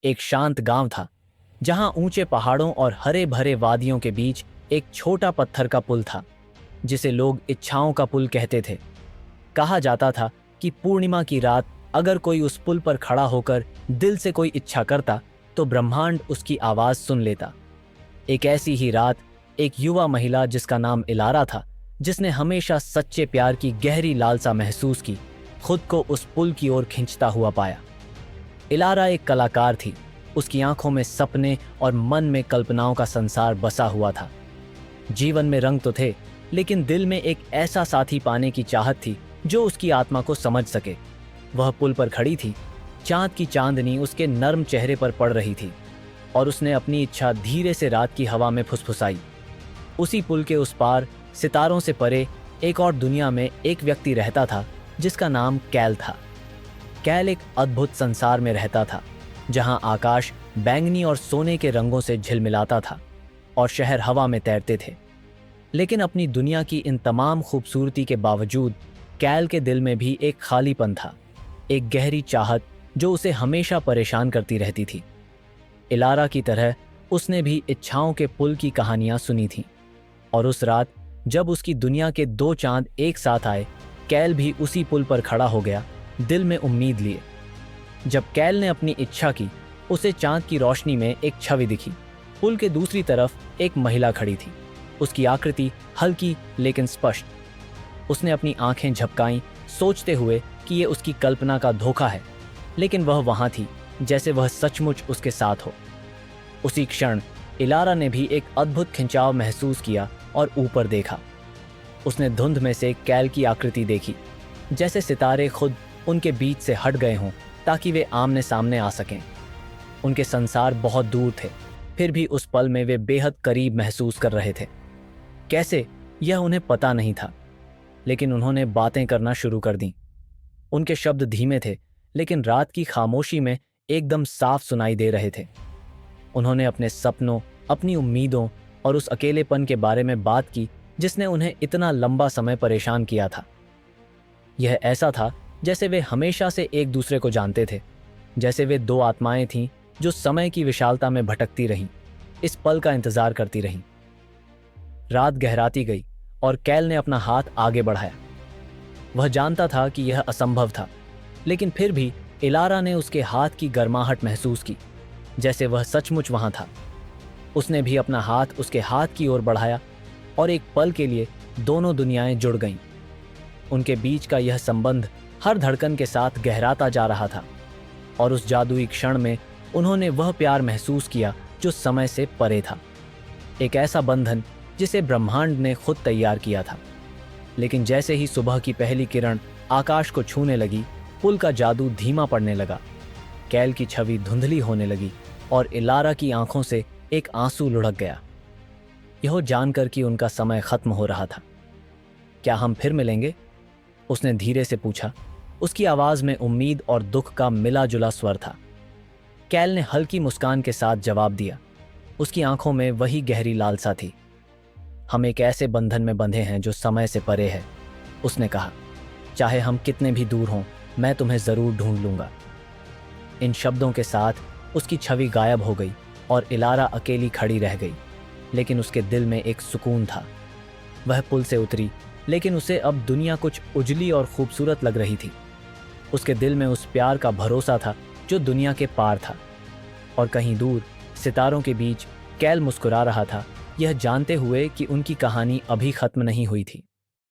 एक शांत गांव था जहां ऊंचे पहाड़ों और हरे भरे वादियों के बीच एक छोटा पत्थर का पुल था जिसे लोग इच्छाओं का पुल कहते थे। कहा जाता था कि पूर्णिमा की रात अगर कोई उस पुल पर खड़ा होकर दिल से कोई इच्छा करता तो ब्रह्मांड उसकी आवाज सुन लेता। एक ऐसी ही रात एक युवा महिला जिसका नाम इलारा था, जिसने हमेशा सच्चे प्यार की गहरी लालसा महसूस की, खुद को उस पुल की ओर खींचता हुआ पाया। इलारा एक कलाकार थी। उसकी आंखों में सपने और मन में कल्पनाओं का संसार बसा हुआ था। जीवन में रंग तो थे, लेकिन दिल में एक ऐसा साथी पाने की चाहत थी जो उसकी आत्मा को समझ सके। वह पुल पर खड़ी थी, चांद की चांदनी उसके नर्म चेहरे पर पड़ रही थी और उसने अपनी इच्छा धीरे से रात की हवा में फुसफुसाई। उसी पुल के उस पार, सितारों से परे, एक और दुनिया में एक व्यक्ति रहता था जिसका नाम कैल था। कैल एक अद्भुत संसार में रहता था जहां आकाश बैंगनी और सोने के रंगों से झिलमिलाता था और शहर हवा में तैरते थे। लेकिन अपनी दुनिया की इन तमाम खूबसूरती के बावजूद कैल के दिल में भी एक खालीपन था, एक गहरी चाहत जो उसे हमेशा परेशान करती रहती थी। इलारा की तरह उसने भी इच्छाओं के पुल की कहानियां सुनी थीं, और उस रात जब उसकी दुनिया के दो चांद एक साथ आए, कैल भी उसी पुल पर खड़ा हो गया, दिल में उम्मीद लिए। जब कैल ने अपनी इच्छा की, उसे चांद की रोशनी में एक छवि दिखी। पुल के दूसरी तरफ एक महिला खड़ी थी, उसकी आकृति हल्की लेकिन स्पष्ट। उसने अपनी आंखें झपकाईं, सोचते हुए कि ये उसकी कल्पना का धोखा है, लेकिन वह वहां थी जैसे वह सचमुच उसके साथ हो। उसी क्षण इलारा ने भी एक अद्भुत खिंचाव महसूस किया और ऊपर देखा। उसने धुंध में से कैल की आकृति देखी, जैसे सितारे खुद उनके बीच से हट गए हों ताकि वे आमने सामने आ सकें। उनके संसार बहुत दूर थे, फिर भी उस पल में वे बेहद करीब महसूस कर रहे थे। कैसे, यह उन्हें पता नहीं था, लेकिन उन्होंने बातें करना शुरू कर दी। उनके शब्द धीमे थे, लेकिन रात की खामोशी में एकदम साफ सुनाई दे रहे थे। उन्होंने अपने सपनों, अपनी उम्मीदों और उस अकेलेपन के बारे में बात की जिसने उन्हें इतना लंबा समय परेशान किया था। यह ऐसा था जैसे वे हमेशा से एक दूसरे को जानते थे, जैसे वे दो आत्माएं थीं जो समय की विशालता में भटकती रहीं, इस पल का इंतजार करती रहीं। रात गहराती गई और कैल ने अपना हाथ आगे बढ़ाया। वह जानता था कि यह असंभव था, लेकिन फिर भी इलारा ने उसके हाथ की गर्माहट महसूस की, जैसे वह सचमुच वहां था। उसने भी अपना हाथ उसके हाथ की ओर बढ़ाया और एक पल के लिए दोनों दुनियाएं जुड़ गईं। उनके बीच का यह संबंध हर धड़कन के साथ गहराता जा रहा था, और उस जादुई क्षण में उन्होंने वह प्यार महसूस किया जो समय से परे था। एक ऐसा बंधन जिसे ब्रह्मांड ने खुद तैयार किया था। लेकिन जैसे ही सुबह की पहली किरण आकाश को छूने लगी, पुल का जादू धीमा पड़ने लगा। कैल की छवि धुंधली होने लगी और इलारा की आंखों से एक आंसू लुढ़क गया, यह जानकर कि उनका समय खत्म हो रहा था। क्या हम फिर मिलेंगे? उसने धीरे से पूछा। उसकी आवाज में उम्मीद और दुख का मिला जुला स्वर था। कैल ने हल्की मुस्कान के साथ जवाब दिया। उसकी आंखों में वही गहरी लालसा थी। हम एक ऐसे बंधन में बंधे हैं जो समय से परे है, उसने कहा। चाहे हम कितने भी दूर हों, मैं तुम्हें जरूर ढूंढ लूंगा। इन शब्दों के साथ उसकी छवि गायब हो गई और इलारा अकेली खड़ी रह गई, लेकिन उसके दिल में एक सुकून था। वह पुल से उतरी, लेकिन उसे अब दुनिया कुछ उजली और खूबसूरत लग रही थी। उसके दिल में उस प्यार का भरोसा था जो दुनिया के पार था। और कहीं दूर सितारों के बीच कैल मुस्कुरा रहा था, यह जानते हुए कि उनकी कहानी अभी खत्म नहीं हुई थी।